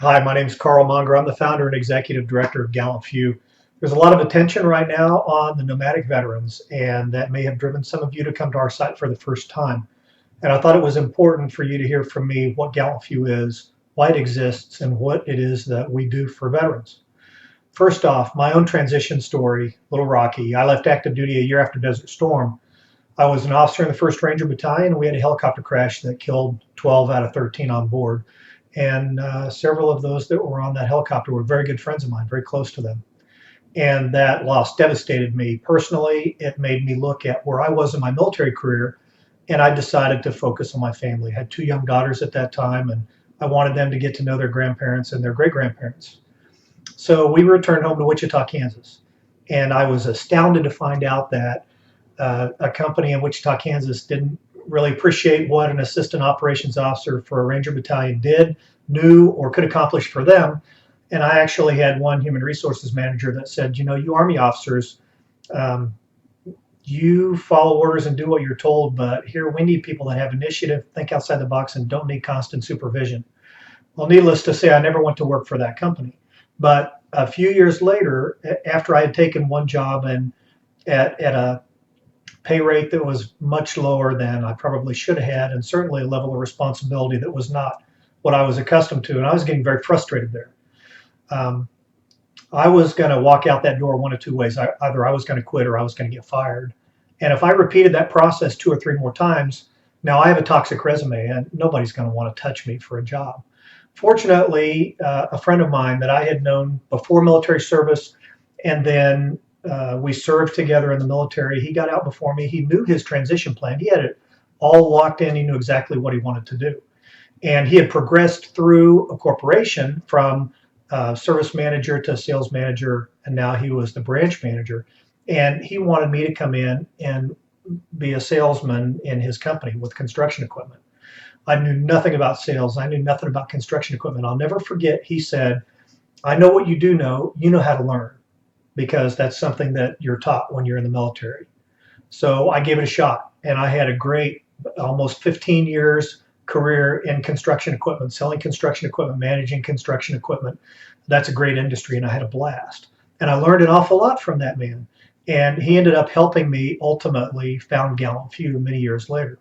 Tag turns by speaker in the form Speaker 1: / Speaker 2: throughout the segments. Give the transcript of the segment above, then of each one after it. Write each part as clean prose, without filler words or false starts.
Speaker 1: Hi, my name is Karl. I'm the founder and executive director of GallantFew. There's a lot of attention right now on the Nomadic Veterans, and that may have driven some of you to come to our site for the first time. And I thought it was important for you to hear from me what GallantFew is, why it exists, and what it is that we do for veterans. First off, my own transition story, a little rocky. I left active duty a year after Desert Storm. I was an officer in the 1st Ranger Battalion, and we had a helicopter crash that killed 12 out of 13 on board. And several of those that were on that helicopter were very good friends of mine, very close to them. And that loss devastated me personally. It made me look at where I was in my military career, and I decided to focus on my family. I had 2 young daughters at that time, and I wanted them to get to know their grandparents and their great-grandparents. So we returned home to Wichita, Kansas, and I was astounded to find out that a company in Wichita, Kansas didn't really appreciate what an assistant operations officer for a Ranger battalion did, knew, or could accomplish for them. And I actually had one human resources manager that said, you know, you Army officers, you follow orders and do what you're told, but here we need people that have initiative, think outside the box, and don't need constant supervision. Well, needless to say, I never went to work for that company. But a few years later, after I had taken one job and at a pay rate that was much lower than I probably should have had, and certainly a level of responsibility that was not what I was accustomed to, and I was getting very frustrated there. I was going to walk out that door one of 2 ways. Either I was going to quit or I was going to get fired. And if I repeated that process 2 or 3 more times, now I have a toxic resume and nobody's going to want to touch me for a job. Fortunately, a friend of mine that I had known before military service, and then we served together in the military. He got out before me. He knew his transition plan. He had it all locked in. He knew exactly what he wanted to do. And he had progressed through a corporation from service manager to sales manager, and now he was the branch manager. And he wanted me to come in and be a salesman in his company with construction equipment. I knew nothing about sales. I knew nothing about construction equipment. I'll never forget, he said, I know what you do know. You know how to learn, because that's something that you're taught when you're in the military. So I gave it a shot, and I had a great almost 15 years career in construction equipment, selling construction equipment, managing construction equipment. That's a great industry, and I had a blast. And I learned an awful lot from that man. And he ended up helping me ultimately found GallantFew many years later.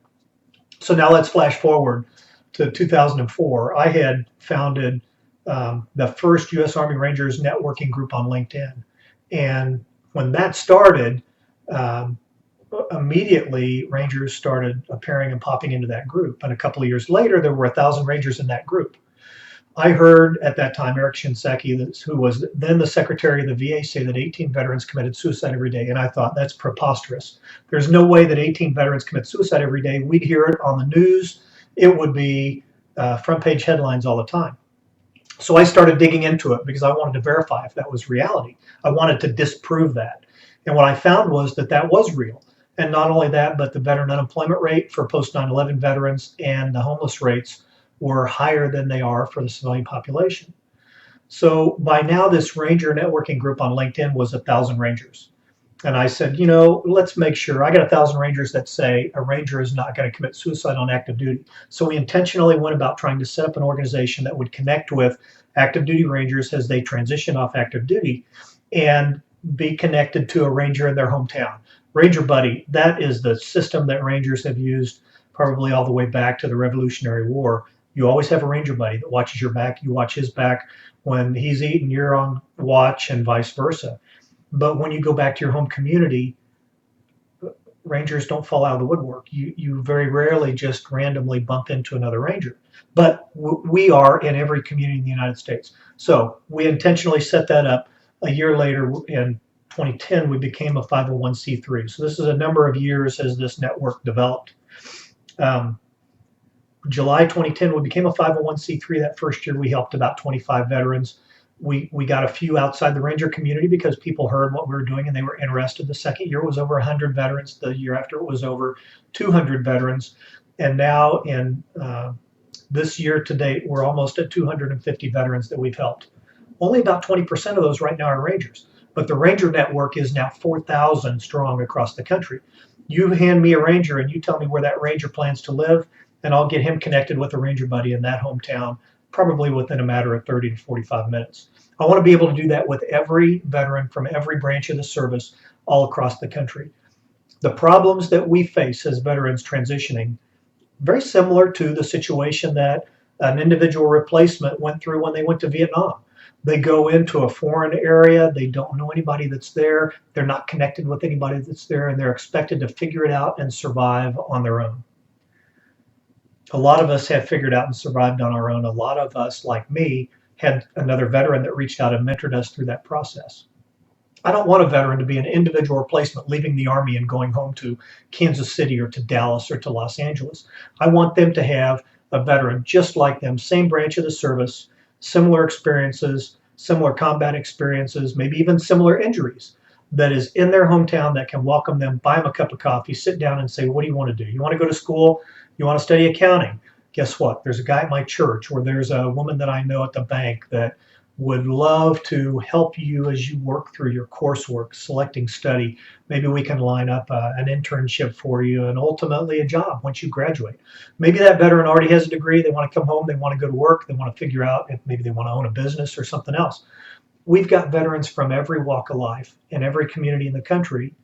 Speaker 1: So now let's flash forward to 2004. I had founded the first U.S. Army Rangers networking group on LinkedIn. And when that started, immediately Rangers started appearing and popping into that group. And a couple of years later, there were 1,000 Rangers in that group. I heard at that time Eric Shinseki, who was then the secretary of the VA, say that 18 veterans committed suicide every day. And I thought, that's preposterous. There's no way that 18 veterans commit suicide every day. We'd hear it on the news. It would be front page headlines all the time. So I started digging into it because I wanted to verify if that was reality. I wanted to disprove that. And what I found was that that was real. And not only that, but the veteran unemployment rate for post 9/11 veterans and the homeless rates were higher than they are for the civilian population. So by now, this Ranger networking group on LinkedIn was 1,000 Rangers. And I said, you know, let's make sure. I got 1,000 Rangers that say a Ranger is not going to commit suicide on active duty. So we intentionally went about trying to set up an organization that would connect with active duty Rangers as they transition off active duty and be connected to a Ranger in their hometown. Ranger Buddy, that is the system that Rangers have used probably all the way back to the Revolutionary War. You always have a Ranger buddy that watches your back. You watch his back. When he's eating, you're on watch, and vice versa. But when you go back to your home community, Rangers don't fall out of the woodwork. You very rarely just randomly bump into another Ranger. But we are in every community in the United States. So we intentionally set that up. A year later, in 2010, we became a 501c3. So this is a number of years as this network developed. July 2010, we became a 501c3. That first year, we helped about 25 veterans. We got a few outside the Ranger community because people heard what we were doing and they were interested. The second year was over 100 veterans. The year after it was over 200 veterans. And now in this year to date, we're almost at 250 veterans that we've helped. Only about 20% of those right now are Rangers. But the Ranger network is now 4,000 strong across the country. You hand me a Ranger and you tell me where that Ranger plans to live, and I'll get him connected with a Ranger buddy in that hometown probably within a matter of 30 to 45 minutes. I want to be able to do that with every veteran from every branch of the service all across the country. The problems that we face as veterans transitioning, very similar to the situation that an individual replacement went through when they went to Vietnam. They go into a foreign area, they don't know anybody that's there, they're not connected with anybody that's there, and they're expected to figure it out and survive on their own. A lot of us have figured out and survived on our own. A lot of us, like me, had another veteran that reached out and mentored us through that process. I don't want a veteran to be an individual replacement leaving the Army and going home to Kansas City or to Dallas or to Los Angeles. I want them to have a veteran just like them, same branch of the service, similar experiences, similar combat experiences, maybe even similar injuries, that is in their hometown, that can welcome them, buy them a cup of coffee, sit down and say, what do you want to do? You want to go to school? You want to study accounting? Guess what? There's a guy at my church, or there's a woman that I know at the bank that would love to help you as you work through your coursework, selecting study. Maybe we can line up an internship for you and ultimately a job once you graduate. Maybe that veteran already has a degree. They want to come home. They want to go to work. They want to figure out if maybe they want to own a business or something else. We've got veterans from every walk of life in every community in the country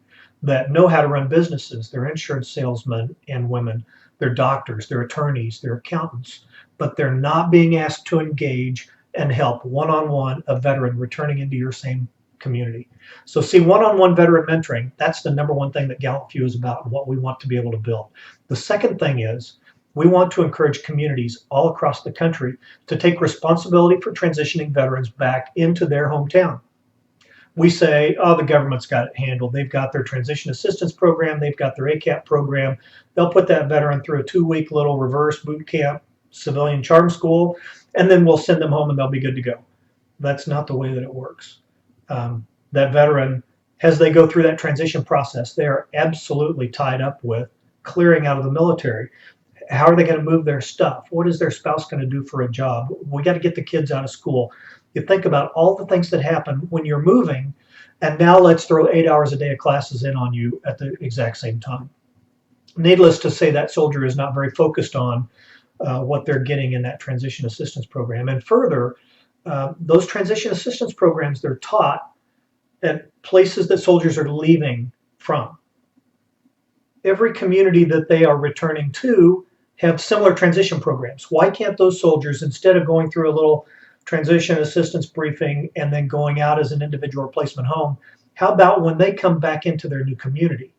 Speaker 1: that know how to run businesses. They're insurance salesmen and women. They're doctors, they're attorneys, they're accountants, but they're not being asked to engage and help one-on-one a veteran returning into your same community. So see, one-on-one veteran mentoring, that's the number one thing that GallantFew is about and what we want to be able to build. The second thing is we want to encourage communities all across the country to take responsibility for transitioning veterans back into their hometown. We say, oh, the government's got it handled. They've got their transition assistance program. They've got their ACAP program. They'll put that veteran through a 2-week little reverse boot camp, civilian charm school, and then we'll send them home and they'll be good to go. That's not the way that it works. That veteran, as they go through that transition process, they are absolutely tied up with clearing out of the military. How are they going to move their stuff? What is their spouse going to do for a job? We got to get the kids out of school. You think about all the things that happen when you're moving, and now let's throw 8 hours a day of classes in on you at the exact same time. Needless to say, that soldier is not very focused on what they're getting in that transition assistance program. And further, those transition assistance programs, they're taught at places that soldiers are leaving from. Every community that they are returning to have similar transition programs. Why can't those soldiers, instead of going through a little transition assistance briefing and then going out as an individual replacement home, how about when they come back into their new community,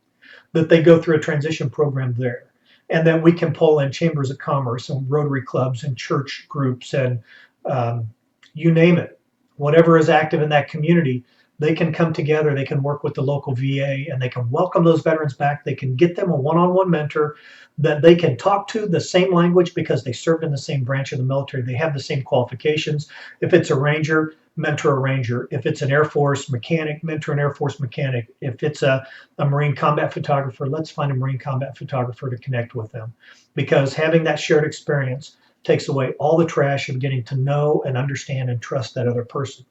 Speaker 1: that they go through a transition program there, and that we can pull in chambers of commerce and Rotary clubs and church groups and you name it, whatever is active in that community, they can come together, they can work with the local VA, and they can welcome those veterans back. They can get them a one-on-one mentor that they can talk to the same language because they served in the same branch of the military. They have the same qualifications. If it's a ranger, mentor a ranger. If it's an Air Force mechanic, mentor an Air Force mechanic. If it's a Marine combat photographer, let's find a Marine combat photographer to connect with them, because having that shared experience takes away all the trash of getting to know and understand and trust that other person.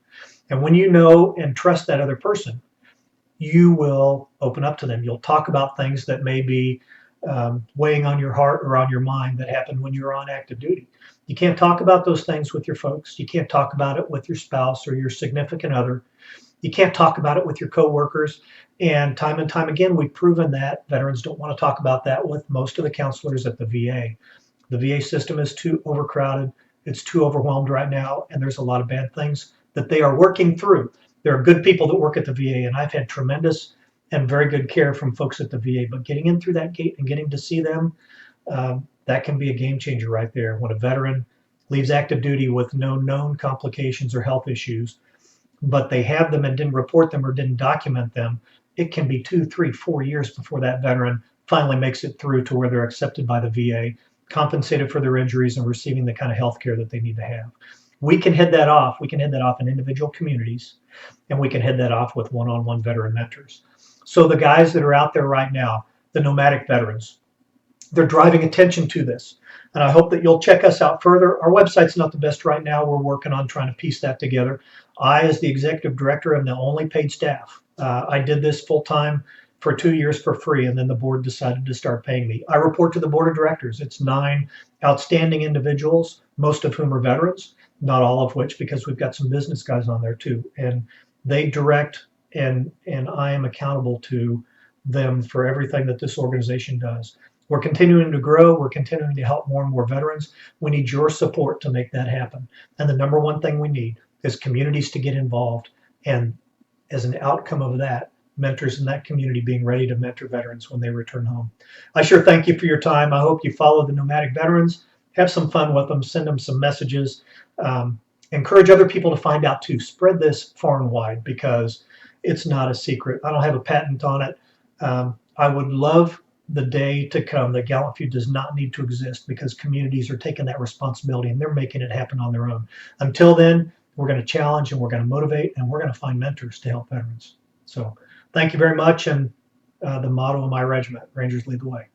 Speaker 1: And when you know and trust that other person, you will open up to them. You'll talk about things that may be weighing on your heart or on your mind that happened when you were on active duty. You can't talk about those things with your folks. You can't talk about it with your spouse or your significant other. You can't talk about it with your coworkers. And time again, we've proven that veterans don't want to talk about that with most of the counselors at the VA. The VA system is too overcrowded. It's too overwhelmed right now, and there's a lot of bad things that they are working through. There are good people that work at the VA, and I've had tremendous and very good care from folks at the VA, but getting in through that gate and getting to see them, that can be a game changer right there. When a veteran leaves active duty with no known complications or health issues, but they have them and didn't report them or didn't document them, it can be 2, 3, 4 years before that veteran finally makes it through to where they're accepted by the VA, compensated for their injuries, and receiving the kind of health care that they need to have. We can head that off. We can head that off in individual communities, and we can head that off with one-on-one veteran mentors. So the guys that are out there right now, the Nomadic Veterans, they're driving attention to this. And I hope that you'll check us out further. Our website's not the best right now. We're working on trying to piece that together. I, as the executive director, am the only paid staff. I did this full-time for 2 years for free, and then the board decided to start paying me. I report to the board of directors. It's 9 outstanding individuals, most of whom are veterans, not all of which, because we've got some business guys on there too. And they direct, and I am accountable to them for everything that this organization does. We're continuing to grow. We're continuing to help more and more veterans. We need your support to make that happen. And the number one thing we need is communities to get involved. And as an outcome of that, mentors in that community being ready to mentor veterans when they return home. I sure thank you for your time. I hope you follow the Nomadic Veterans, have some fun with them, send them some messages, encourage other people to find out too. Spread this far and wide because it's not a secret. I don't have a patent on it. I would love the day to come that GallantFew does not need to exist because communities are taking that responsibility and they're making it happen on their own. Until then, we're going to challenge and we're going to motivate and we're going to find mentors to help veterans. So thank you very much. And the motto of my regiment, Rangers lead the way.